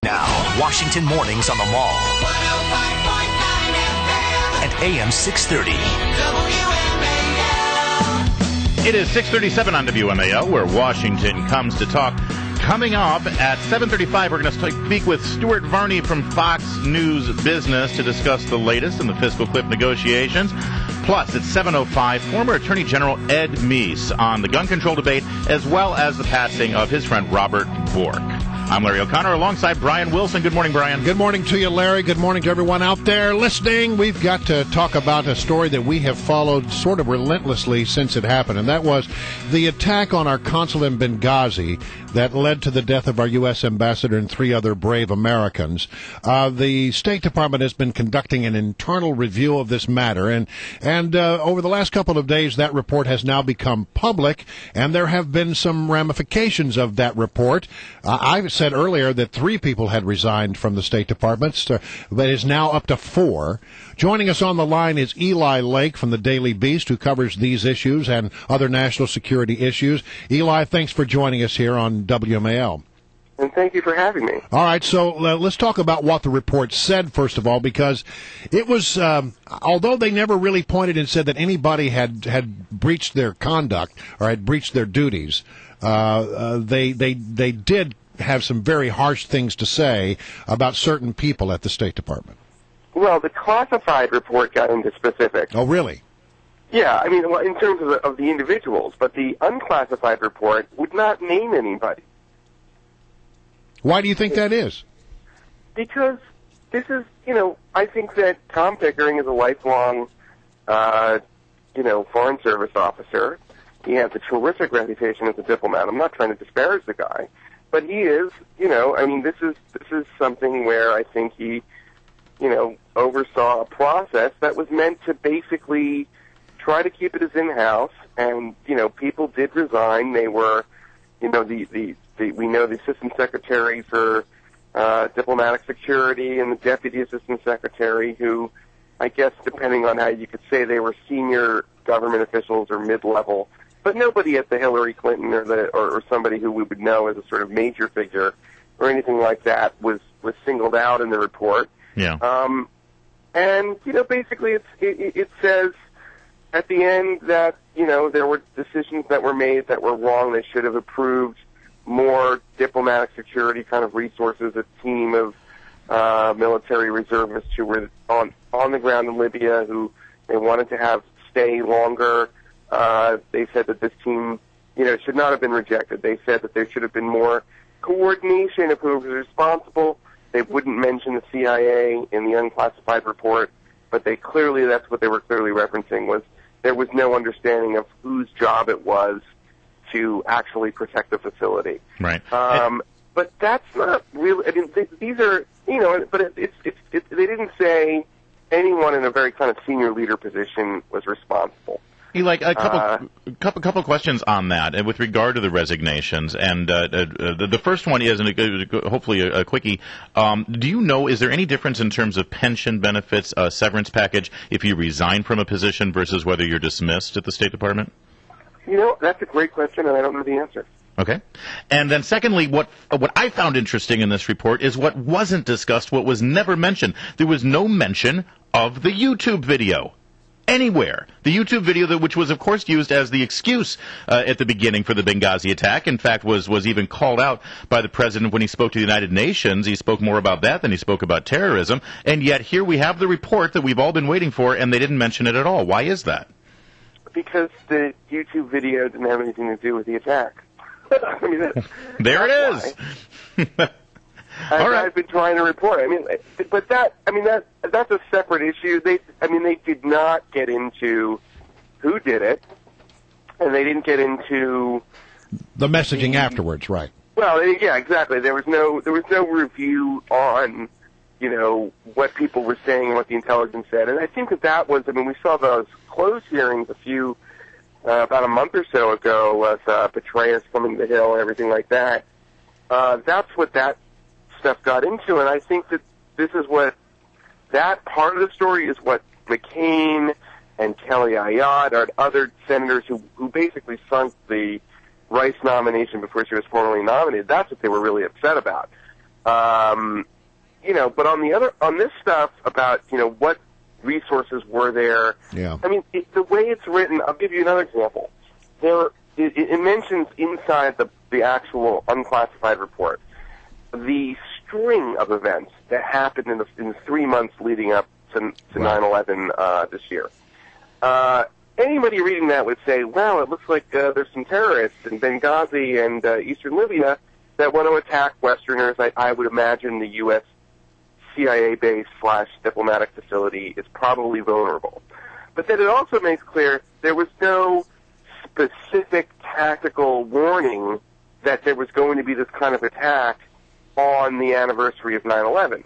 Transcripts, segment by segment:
Now, Washington Mornings on the Mall. 105.9 FM. And AM 630. WMAL. It is 6:37 on WMAL, where Washington comes to talk. Coming up at 7:35, we're going to speak with Stuart Varney from Fox News Business to discuss the latest in the fiscal cliff negotiations. Plus, at 7:05, former Attorney General Ed Meese on the gun control debate, as well as the passing of his friend Robert Bork. I'm Larry O'Connor alongside Brian Wilson. Good morning, Brian. Good morning to you, Larry. Good morning to everyone out there listening. We've got to talk about a story that we have followed sort of relentlessly since it happened, and that was the attack on our consul in Benghazi that led to the death of our U.S. ambassador and 3 other brave Americans. The State Department has been conducting an internal review of this matter, and over the last couple of days, that report has now become public, and there have been some ramifications of that report. I've said earlier that 3 people had resigned from the State Department, but is now up to 4. Joining us on the line is Eli Lake from the Daily Beast, who covers these issues and other national security issues. Eli, thanks for joining us here on WMAL. And thank you for having me. All right, so let's talk about what the report said, first of all, because it was, although they never really pointed and said that anybody had breached their conduct or had breached their duties, they did have some very harsh things to say about certain people at the State Department. Well, the classified report got into specifics. Oh, really? Yeah, I mean, well, in terms of the individuals, but the unclassified report would not name anybody. Why do you think that is? Because this is, I think that Tom Pickering is a lifelong, Foreign Service officer. He has a terrific reputation as a diplomat. I'm not trying to disparage the guy. But he is, this is something where I think he, oversaw a process that was meant to basically try to keep it as in-house. And, people did resign. They were, we know the Assistant Secretary for Diplomatic Security and the Deputy Assistant Secretary, who, I guess, depending on how you could say, they were senior government officials or mid-level. But nobody at the Hillary Clinton or somebody who we would know as a sort of major figure or anything like that was singled out in the report. Yeah. And basically it says at the end that there were decisions that were made that were wrong. They should have approved more diplomatic security kind of resources. A team of military reservists who were on the ground in Libya who they wanted to have stay longer. They said that this team, should not have been rejected. They said that there should have been more coordination of who was responsible. They wouldn't mention the CIA in the unclassified report, but that's what they were clearly referencing, was there was no understanding of whose job it was to actually protect the facility. Right. But that's not really, these are, but they didn't say anyone in a very kind of senior leader position was responsible. Eli, a couple questions on that, and with regard to the resignations. And the first one is, and hopefully a quickie. Do you know, is there any difference in terms of pension benefits, severance package, if you resign from a position versus whether you're dismissed at the State Department? That's a great question, and I don't know the answer. Okay. And then secondly, what I found interesting in this report is what wasn't discussed, what was never mentioned. There was no mention of the YouTube video. Anywhere. The YouTube video, which was, of course, used as the excuse at the beginning for the Benghazi attack, in fact, was even called out by the president when he spoke to the United Nations. He spoke more about that than he spoke about terrorism. And yet here we have the report that we've all been waiting for, and they didn't mention it at all. Why is that? Because the YouTube video didn't have anything to do with the attack. There it is. I've been trying to report. That's a separate issue. They did not get into who did it, and they didn't get into the messaging afterwards, right? Well, yeah, exactly. There was no review on, what people were saying and what the intelligence said, and I think that was. We saw those closed hearings about a month or so ago with Petraeus coming to the Hill and everything like that. That's what that stuff got into, and I think that this is what that part of the story is what McCain and Kelly Ayotte or other senators who basically sunk the Rice nomination before she was formally nominated. That's what they were really upset about. But on this stuff about, what resources were there. Yeah. I mean, the way it's written, I'll give you another example. It mentions inside the actual unclassified report the string of events that happened in the 3 months leading up to 9/11 this year. Anybody reading that would say, well, it looks like there's some terrorists in Benghazi and eastern Libya that want to attack Westerners. I would imagine the U.S. CIA base / diplomatic facility is probably vulnerable. But then it also makes clear there was no specific tactical warning that there was going to be this kind of attack on the anniversary of 9/11.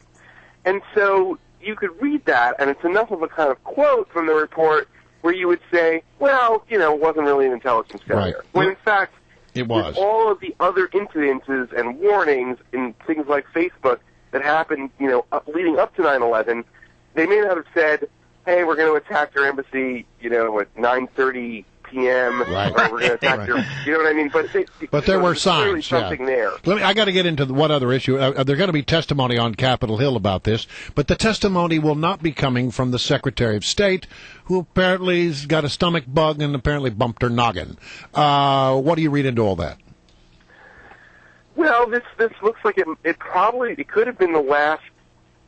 And so you could read that, and it's enough of a kind of quote from the report where you would say, well, it wasn't really an intelligence failure. Right. When in fact, it was. With all of the other incidences and warnings in things like Facebook that happened, leading up to 9/11, they may not have said, hey, we're going to attack your embassy, at 9:30 p.m. Right. Or we're going to attack your, you know what I mean? But there were signs. Something there. I got to get into one other issue. There's going to be testimony on Capitol Hill about this, but the testimony will not be coming from the Secretary of State, who apparently has got a stomach bug and apparently bumped her noggin. What do you read into all that? Well, this looks like it could have been the last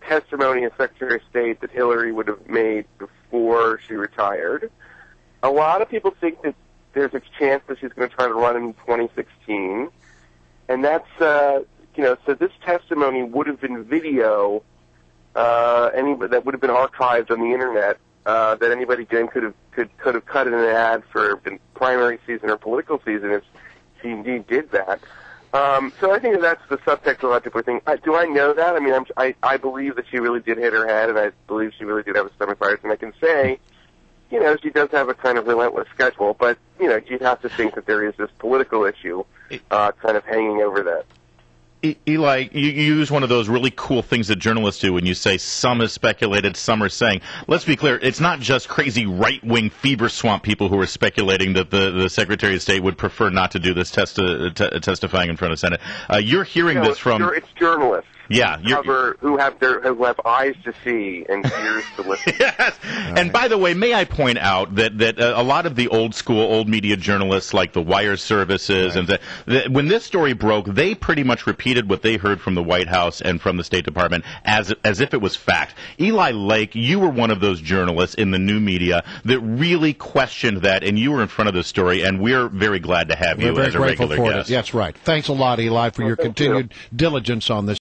testimony as Secretary of State that Hillary would have made before she retired. A lot of people think that there's a chance that she's going to try to run in 2016, and that's so this testimony would have been video, that would have been archived on the internet, that anybody could have cut in an ad for primary season or political season if she indeed did that. So I think that's the subtext a lot of people are thinking. Do I know that? I mean, I believe that she really did hit her head, and I believe she really did have a stomach virus, and I can say, she does have a kind of relentless schedule, but, you'd have to think that there is this political issue kind of hanging over that. Eli, you use one of those really cool things that journalists do when you say some is speculated, some are saying. Let's be clear, it's not just crazy right-wing fever swamp people who are speculating that the Secretary of State would prefer not to do this testifying in front of Senate. You're hearing this from... It's journalists. Yeah, who have eyes to see and ears to listen. Yes. Right. And by the way, may I point out that a lot of the old media journalists, like the wire services, right, and when this story broke, they pretty much repeated what they heard from the White House and from the State Department as if it was fact. Eli Lake, you were one of those journalists in the new media that really questioned that, and you were in front of the story, and we're very glad to have you as a regular guest. That's right. Thanks a lot, Eli, for your continued diligence on this.